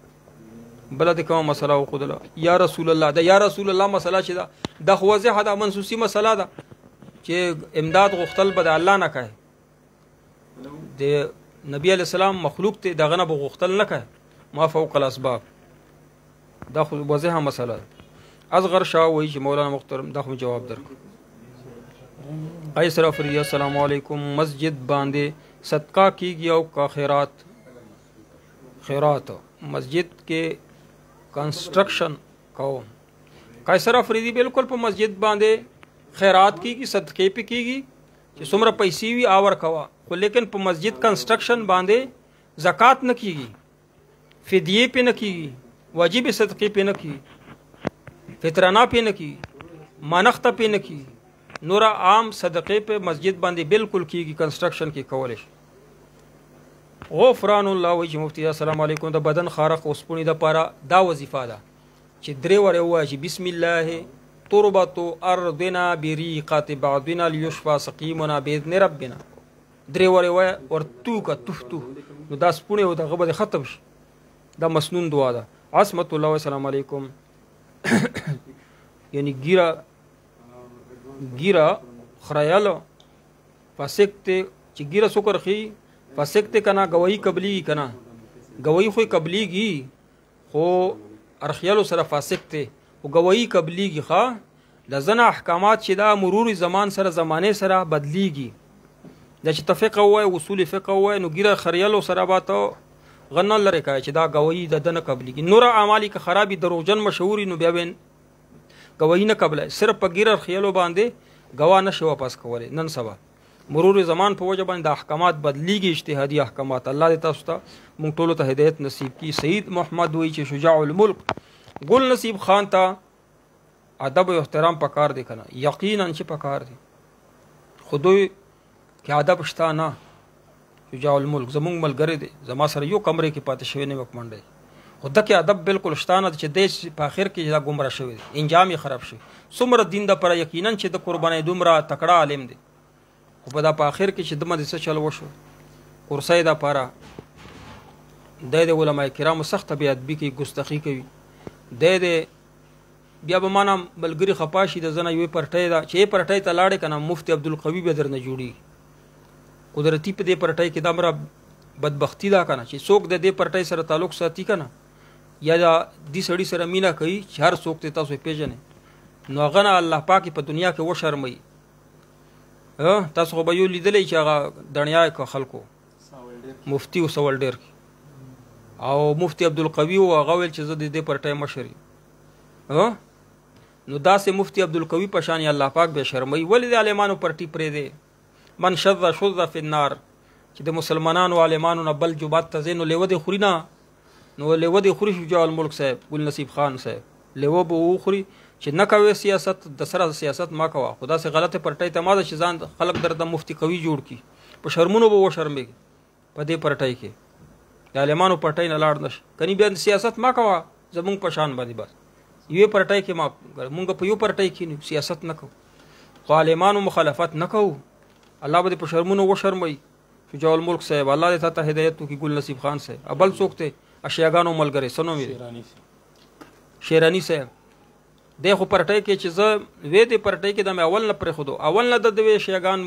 بل د کوم مسله وقدله یا رسول الله دا یا رسول الله مسله چې دا خو واضحه ده منسوسی مسله ده چې امداد غختل به د الله نه کوي د نبی علی السلام مخلوق ته دغه نه غختل نه کوي ما فوق الاسباب دا خو واضحه مسله ده اصغر شاه وایي چې مولانا محترم دا خو جواب درک ای سره فری السلام علیکم مسجد باندې صدقه کیږي او کا خیرات مسجد کې کنسټرکشن کوم قیصر افریدی بالکل په مسجد باندې خیرات کیږي صدقې په کیږي چې څومره پیسې وي اور کوا خو لیکن په مسجد کنسټرکشن باندې زکات نه کیږي فدیه په نه کیږي واجب صدقې په نه کیږي فطرانه په نه کیږي مانخته په نه کیږي نور عام صدقې په مسجد باندې بالکل کیږي کنسټرکشن کې کولای شي غفران الله وجه مفتی السلام علیکم د بدن خارق اوسپونی د پاره دا وظیفه ده چې درې وره وایي بسم الله تربت ارضنا بریقات بعضنا ليشفى سقيمنا باذن ربنا درې وره وایي ورتو کا تفتو نو دا سپونه او د غبه ختم شي دا مسنون دعا ده عصمت الله السلام علیکم یعنی ګیرا خریالو فسکته چې ګیرا سکر خي فسکته کنا گواہی قبلی کنا گواہی خو قبلیږي خو ارخیالو سره فاسکته او گواہی قبلیږي ښا د زنا احکامات چې دا مرور زمان سره زمانه سره بدلیږي د چې تفقه وای اصول فقه وای نو ګیره خریالو سره باته غنل لري کوي چې دا گواہی د دنه قبلیږي نور اعمالی که خرابي دروغجن مشهوري نو بیا وین گواہی نه قبله صرف په ګیره خریالو باندې گواه نشو واپس کولای نن سبا مرور زمان په وجه باندې احکامات بدلیږي اجتهادي احکامات الله دې تاسو ته مونږ ټول ته هدایت نصیب کی سید محمد وی چې شجاع الملک ګل نصیب خان ته ادب او احترام پکار دی کنه یقینا چې پکار دی خودوی کې ادب شته نه شجاع الملک زمونږ ملګری دی زما سره یو کمرې کې پاتې شوی نه وکمنډي خو دغه ادب بالکل شته نه چې دیش په اخر کې دا گمراه شوی انجام یې خراب شي څومره دین د پر یقینا چې د قربانې دومره تکړه عالم دی خو په دا په اخر کې چې دمه د څه چل وشو کورسۍ دا پاره د علماء کرامو سخت بیا ادبي کې ګستاخی کوي د بیا به معنا بلګری خپاشي د زنه یو پرټۍ دا چې پرټۍ ته لاړې کنه مفتی عبدالقوی به درنه جوړي قدرتی په دې پرټۍ کې د امر بدبختی دا کنه چې څوک د دې پرټۍ سره تعلق ساتي کنه یا د دې سړی سره مینا کوي چې هر څوک ته تاسو پیژنې نو غنه الله پاک په دنیا کې و شرمي تاسو خو به یو لیدلی چې هغه دنیا کې خلکو مفتی وسول ډیر او مفتی عبدالقوی او هغه ویل چې زه د دې پرټۍ مشر نو داسې مفتی عبدالقوی په شان الله پاک به شرمي ولې د عالمانو پرټي پرې دی من شذ فی النار چې د مسلمانانو عالمانو نه بل جوبات ته زینو لیو د خوري نه نو لیو د خوري شجاع الملک صاحب ګل نصیب خان صاحب لیو به خوري چې نه کوي سیاست د سره سیاست ما کوه خدا سه غلطه پرټۍ ته ما د شزان خلق در د مفتی قوی جوړ کی په شرمونو به و شرمېږي په دې پرټۍ کې د عالمانو پرټۍ نه لاړ نش کني بیا سیاست ما کوه زمونږ په شان باندې بس یوه پرټۍ کې ما مونږ په یو پرټۍ کې سیاست نه کوو خو عالمانو مخالفت نه کوو الله به په شرمونو و شرموي شجاع الملک صاحب الله دې ته هدایت وکړي ګل نصیب خان صاحب ابل څوک ته اشیاګانو ملګری سنو وی شیرانی صاحب د خو پرټۍ کې چې زه وې د پرټۍ کې د مې اول نه پرې خودو اول نه د دوی شیعاګان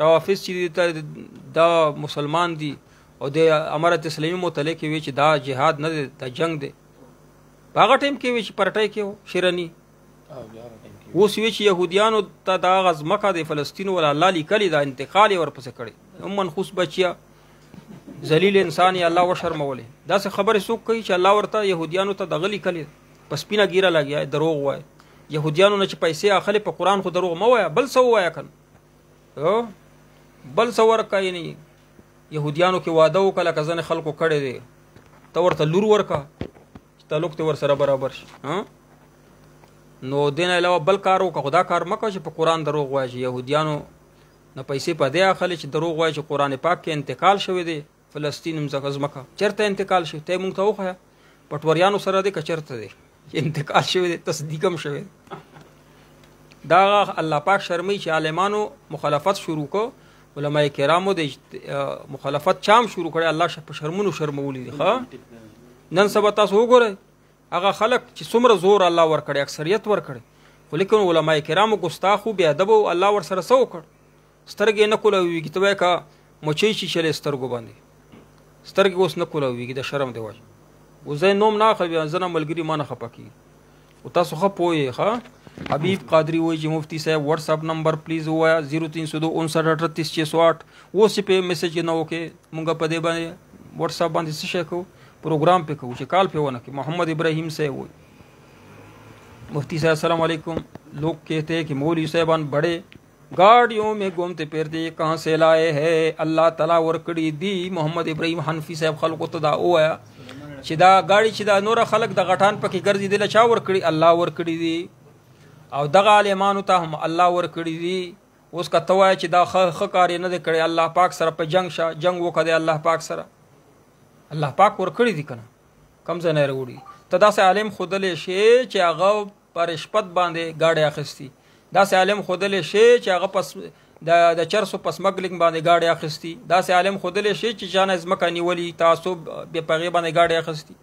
روافض چې دا مسلمان دي او د امارت اسلامي متعلق وی چې دا جهاد نه دی دا جنگ دی په هغه ټیم کې وی چې پرټۍ کې شیرانی اوس وی چې يهوديانو ته دا غزمکه د فلسطین ولا الله لیکلي دا انتقال ورپسې کړي هم منخوس بچیا ذلیل انسان یا الله وشرمولې دا څه خبره څوک کوي چې الله ورته يهوديانو ته دغلی کړي پس پینا ګیره لګیا دروغ وای يهوديانو نه چې پیسې اخلي په قران خو دروغ مو وای بل څه وای کنه بل څه ورکا یې يهوديانو کې واده وکړه کزن خلکو کړي دي تو ورته لور ورکا تعلق ته ور سره برابر شي نو دین علاوه بل کارو که خدا کار مکه چې په قران دروغ وای چې يهوديانو نه پیسې په دې اخلي چې دروغ وایي چې قرآن پاک کې انتقال شوی دی فلسطین ځمکه چېرته انتقال شوی ته موږ ته وښیه پټوریانو سره دی که چېرته دی انتقال شوی دی تصدیق هم شوی دا الله پاک شرمي چې عالمانو مخالفت شروع کو علماء کرامو د مخالفت چام شروع کړي الله په شرمونو شرمولي دي نن سبا تاسو وګورئ هغه خلک چې څومره زور الله ورکړي اکثریت ورکړي خو لیکن علماء کرامو ګستاخو بې ادبو الله ورسره څه وکړ سترګې نه کولاویږي ته وایې که مچۍ چې چلې سترګو باندې سترګې اوس نه کولاویږي د شرم د وجې اوس زه نوم نه اخلم زه نه ملګري ما نه خفه کېږي او تاسو ښه پوه یې ښه حبیب قادری وایي چې مفتی صاحب واټساپ نمبر پلیز ووایه 0302598608 اوس یې پې میسج نه وکړې مونږ په دې باندې واټساپ باندې څه شی کوو پروګرام پې کوو چې کال پې ونه کړي محمد ابراهیم صاحب وایي مفتی صاحب السلام علیکم لوگ کہتے ہیں کہ مولوی صاحبان بڑے گاڑیوں میں گھومتے پھرتے کہاں سے لائے ہے اللہ تعالیٰ ورکړي دی محمد ابراهیم حنفي صاحب خلکو ته دا ووایه چې دا ګاډي چې دا نوره خلک د غټان پکې ګرځي دی له چا ورکړي الله ورکړي دي او دغه عالمانو ته هم الله ورکړي دي اوس که ته وایې چې دا ښه کار یې نه دی کړی الله پاک سره په جنګ شه جنګ وکړه دی الله پاک سره الله پاک ورکړي دي که نه کم ځای نه راوړي ته داسې عالم ښودلی شې چې هغه په رشوت باندې گاډي اخیستي داسې عالم ښودلی شې چې هغه پس د چرسو په سمګلینګ باندې گاډي اخیستي داسې عالم ښودلی شې چې چا نه ځمکه نیولي تعصب بې په هغې باندې گاډي اخیستي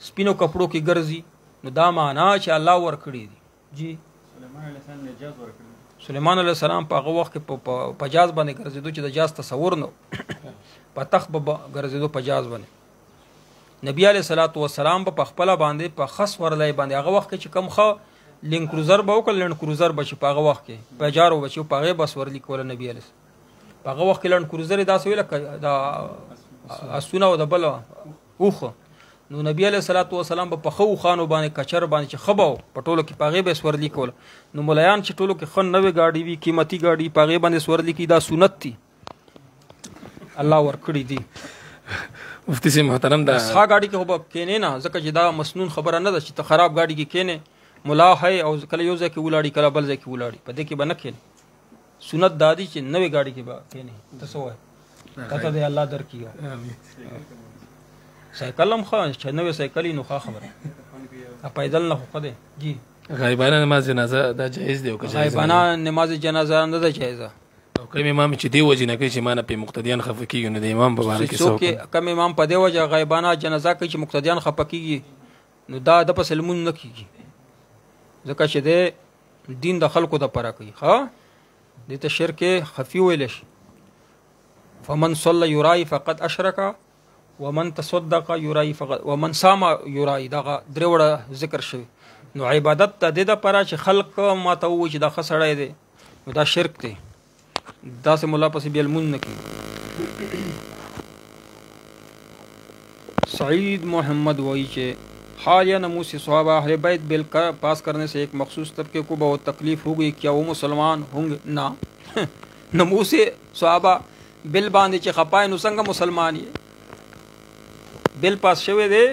سپینو کپړو کې ګرځي نو دا معنا چې الله ورکړي دي جی سلیمان علیه السلام په هغه وخت کې په جاز باندې ګرځېدو چې د جاز تصور نه په تخت به ګرځېدو په جاز باندې نبی علیه الصلاۃ والسلام په خپله باندې په خس ورلی باندې هغه وخت کې چې کم ښه لینک کروزر به وکړه لینډ کروزر به چې په هغه وخت کې په جارو به چې په هغې بس ورلي کوله نبي علیه په هغه وخت کې لینډ کروزر یې داسې وي لکه د اسونه او د بله اوښه نو نبی علیه الصلاۃ والسلام به په ښه اوښانو باندې کچر باندې چې ښه به و په ټولو کې په هغې به یې سورلي کوله نو ملایان چې ټولو کې ښه نوې ګاډي وي قیمتي ګاډي په هغې باندې سورلي کړي دا سنت دي الله ورکړي دي مفتی صاحب محترم دا ښه ګاډي کې خو به کښېنې نه ځکه چې دا مسنون خبره نه ده چې ته خراب ګاډي کې کښېنې ملا ہے او کله یو ځای کې ولاړي کله بل ځای کې ولاړي په دې کې به نه کښېنې سنت دا دي چې نوې ګاډي کې به کښېنې ته څه وایې ته دې الله درکړي سایکل هم ښه چې نوې سایکل وي نو ښه خبره پیدل نه خو ښه دی جی غایبانه نماز جنازه دا جایز دی او که جایز غایبانه نماز جنازه نه ده جایزه او کوم امام چې دی وجې نه کوي چې ما نه پې مقتدیان خفه کېږي نو د امام په باره کې څه کم امام په دې وجه غایبانه جنازه کوي چې مقتدیان خفه کېږي نو دا د پسې لمونځ نه کېږي ځکه چې د دین د خلکو دپاره کوي ښه دې ته شرک خفي ویلی شي فمن صلی یرای فقد اشرک ومن تصدق یرای فقد ومن صام یرای دغه درې وړه ذکر شوي نو عبادت د دې دپاره چې خلق ماته ووایي چې دا ښه سړی دی نو دا شرک دی داسې ملا پسې بیا لمونځ نه کوي سعید محمد وایي چې حال یا نموس صحابہ اہل بیت بل پاس کرنے سے ایک مخصوص طبقے کو بہت تکلیف ہو گئی کیا وہ مسلمان ہوں گے نا نموس صحابہ بل باندې چې خپای نو څنګه مسلمان یې بل پاس شوی دی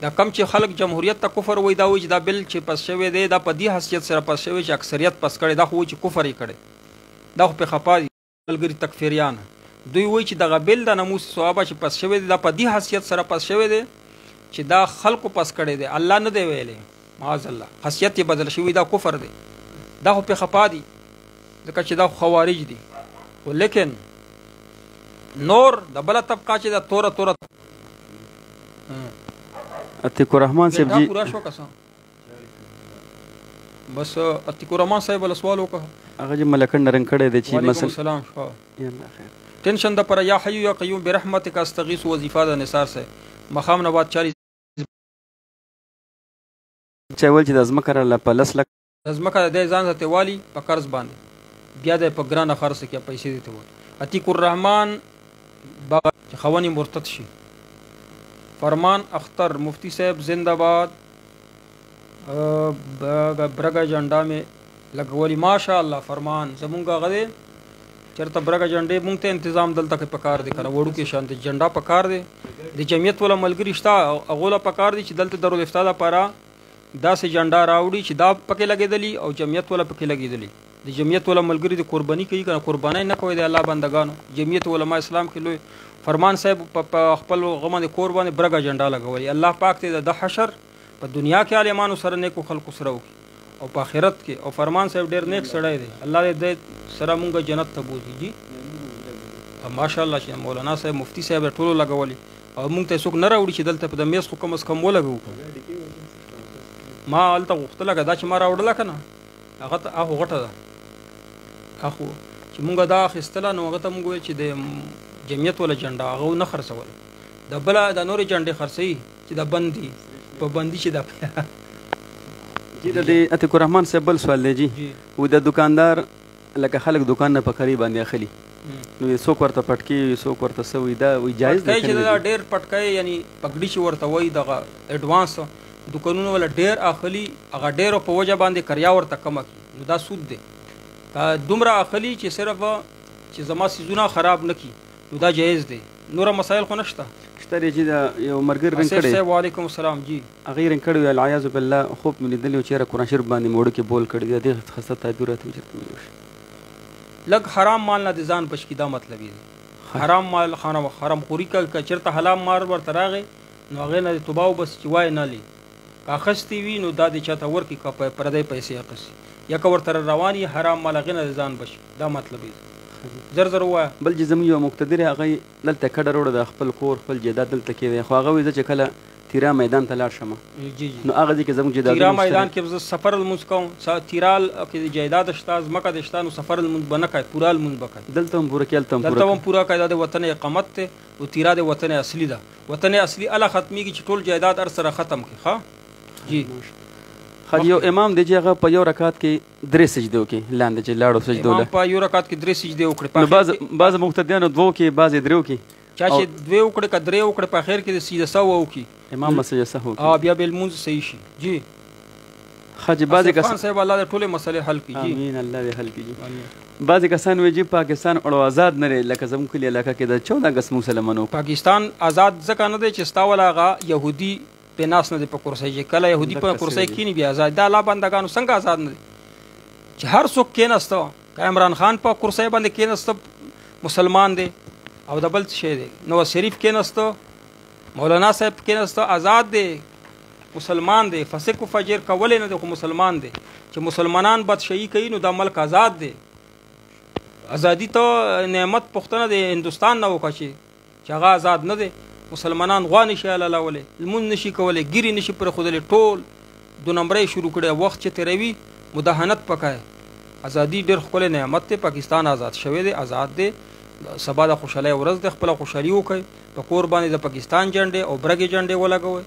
دا کم چې خلک جمهوریت ته کفر وایي دا وایي چې دا بل چې پاس شوی دی دا په دې حیثیت سره پاس شوی چې اکثریت پاس کړی دا خو وایي چې کفر یې کړی دا خو پې خپا دي ملګري تکفیریان دوی وایي چې دغه بل د نموس صحابه چې پاس شوی دی دا په دې حیثیت سره پاس شوی دی چې دا خلکو پاس کړی دی الله نه دی ویلی معاذ الله خاصیت یې بدل شوي دا کفر دی دا خو پې خپا دي ځکه چې دا خو خوارج دي خو لیکن نور د بله طبقه چې دا توره عتیق الرحمن صاحب جی پورا شو کسان بس عتیق الرحمن صاحب له سوال وکړه هغه چې ملکنډ رنګ کړی دی چې وعلیکم السلام ټینشن د پر یا حی یا قیوم برحمتک استغیث وظیفه د نثار سے مقام نواد 40 چا ویل چې د ځمکه راله په 10 لک ځمکه د ځان ته والی په قرض باندې بیا د په ګرانه خرڅ کې پیسې دي ته وایي عتیق الرحمن خوانی مرتد شي فرمان اختر مفتی صاحب زندہ باد برګه جنډا مې لګولي ماشاء الله فرمان زمونږ غده چرته برګه جنډې مونږ ته تنظیم دلته کې پکار دي کنه وړو کې شانت جنډا پکار دي د جمعیت ولا ملګری شتا اغوله پکار دي چې دلته درو افتاده پاره داسې جنډا راوړي چې دا پکې لګېدلی او جمعیت ولا پکې لګېدلی د جمعیت علماء ملګری د قرباني کوي کنه قرباني نه کوي د الله بندگانو جمعیت علماء اسلام کې لوی فرمان صاحب په خپل غمه کور باندې برګه جنډا لګولي الله پاک ته د حشر په دنیا کې عالمانو سره نیکو خلقو سره او په آخرت کې او فرمان صاحب ډېر نیک سړی دی الله دې سره مونږ جنت ته بوځي جی ماشاءالله چې مولانا صاحب مفتی صاحب ټولو لګولي او مونږ ته څوک نه راوړي چې دلته په د میز خو کم از کم ولګو ما هلته غوښتله که دا چې ما راوړله که نه هغه ته هغه غټه ده هغه چې مونږ دا اخیستله نو هغه ته مونږ ویل چې د جمعیت ولا جنډه هغه نه خرڅول د بله د نورې جنډې خرڅوي چې د بندي په بندي چې دا جی د عتیق الرحمن صاحب بل سوال دی جی و د دکاندار لکه خلک دکان نه په خري باندې اخلي نو څوک ورته پټکي څوک ورته سوي دا وی جایز دی چې دا ډېر پټکي یعنی پګړي چې ورته وای دغه اډوانس دکانونو ولا ډېر اخلي هغه ډېر په وجه باندې کریا ورته کم کی نو دا سود دی که دومره اخلي چې صرف چې زما سيزونه خراب نکي نو دا جایز دی نور مسائل خو نشته شته چې دا یو مرګر رنګ کړي وعلیکم السلام جی هغه رنګ کړي العیاذ بالله خوب مې لیدلی چې قرآن شریف باندې موړ کې بول کړي د خاصه تعبیر راته وچرته لګ حرام مال نه د ځان بچ کی دا مطلب دی حرام مال حرام خوري کا چرته حلال مال ورته راغی نو هغه نه توبه بس چې وای نه لی کا خستی وی نو دا د چاته ورکی کا پردې پیسې اخس یا کا ورته رواني حرام مال غنه ځان بچ دا مطلب دی زر زر وای بل چې زموږ یو مقتدر هغه دلته کډه روړه د خپل کور خپل جیدات دلته کې دی خو هغه وایي چې کله تیرا میدان ته لاړ شم جی نو هغه ځکه زموږ جیدات تیرا میدان کې سفر المنز کوم تیرال کې جیدات شته مکه د شتانو سفر المنز بنه کوي پورا المنز بکای دلته هم پورا کېلته هم پورا کوي د وطن اقامت ته او تیرا د وطن اصلي ده وطن اصلي اله ختمي کې چې ټول جیدات ار سره ختم کی ها جی خو یو امام دی چې هغه په یو رکعت کې درې سجده وکړي لاندې چې لاړو سجده امام په یو رکعت کې درې سجده وکړي نو بعض مقتدیانو دوه کې بعض درې وکړي چا چې دوه وکړي که درې وکړي په اخر کې د سجده سو وکړي امام مسجد سهو وکړي بیا به المنز صحیح شي جی حاجی بعض کسان صاحب الله د ټولې مسلې حل کړي امین الله دې حل کړي بعض کسان وایي چې پاکستان اړو آزاد نه لري لکه زموږ کلی علاقه کې د 14 اگست مسلمانانو پاکستان آزاد ځکه نه دی چې ستاول هغه يهودي په ناس نه په کرسي چې کله يهودي په کرسي کې نه بیا آزاد د الله بندگانو څنګه آزاد نه چې هر څوک کېناسته عمران خان په کرسي باندې کېناسته مسلمان دی او د بل شي دی نواز شریف کېناسته مولانا صاحب کېناسته آزاد دی مسلمان دی فسق و فجر کولې نه دی خو مسلمان دی چې مسلمانان بدشي کوي نو د ملک آزاد دی ازادي ته نعمت پښتنه د هندستان نه وکړي چې هغه آزاد نه دی مسلمانان غوا نشي الله ولې لمون نشي کولای ګيري نشي پر خودل ټول دو نمبرې شروع کړي وخت چې تیروي مداهنت پکای ازادي ډېر خپل نعمت ته پاکستان آزاد شوی دی آزاد دی سبا د خوشاله ورځ د خپل خوشالي وکړي په کور باندې د پاکستان جنډې او برګې جنډې ولګوي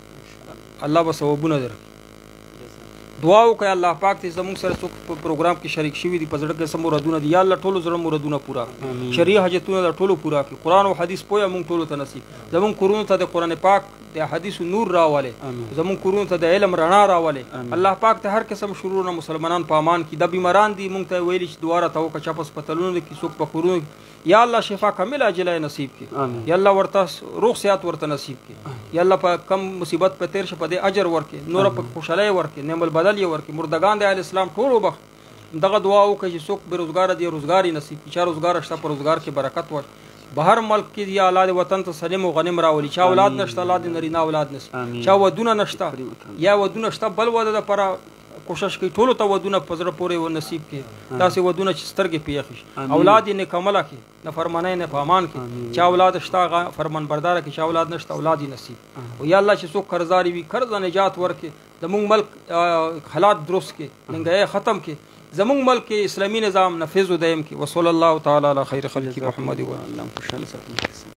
الله به ثوابونه درکړي دعا وکړئ الله پاک دې زموږ سره څوک په پروګرام کې شریک شوي دي په زړه کې سم مرادونه دي یا الله ټولو زړه مرادونه پوره کړي شرعي حاجتونه د ټولو پوره کړي قرآن او حدیث پوهه موږ ټولو ته نصیب زموږ کورونو ته د قرآن پاک د حدیث نور راولي زموږ کورونو ته د علم رڼا راولي الله پاک ته هر قسم شرورونه مسلمانان په امان کې د بیماران دي موږ ته ویلي چې دواره ته وکړه چې په هسپتالونو کې څوک په کورونو یا الله شفا کامله عاجله نصیب کړي یا الله ورته روغ صحت ورته نصیب کړي یا الله په کم مصیبت په تیر شه په دې اجر ورکړي نور په خوشاله ورکړي نعمت بدل یې ورکړي مردگان د اسلام ټول وبخ دغه دعا وکړي چې څوک بیروزګار دي روزګاری نصیب کړي چې روزګار شته په روزګار کې برکت ورکړي بهر ملک کې یا اولاد وطن ته سلیم او غنیم راولي چا اولاد نشته اولاد نرینه اولاد نشته چا ودونه نشته یا ودونه شته بل وده د پر کوشش کوي ټولو ته ودونه پزره پورې و نصیب کې تاسو ودونه چې سترګې پیښ اولاد یې نکمله کې نه فرمانه نه پامان کې چا اولاد شته فرمان بردار کې چا اولاد نشته اولاد یې نصیب او یا الله چې څوک قرضداري وي قرض نجات ورکې د موږ ملک حالات درست کې ننګای ختم کې زموږ ملک اسلامي نظام نفذ و دائم کې وصلی الله تعالی علی خیر خلق محمد و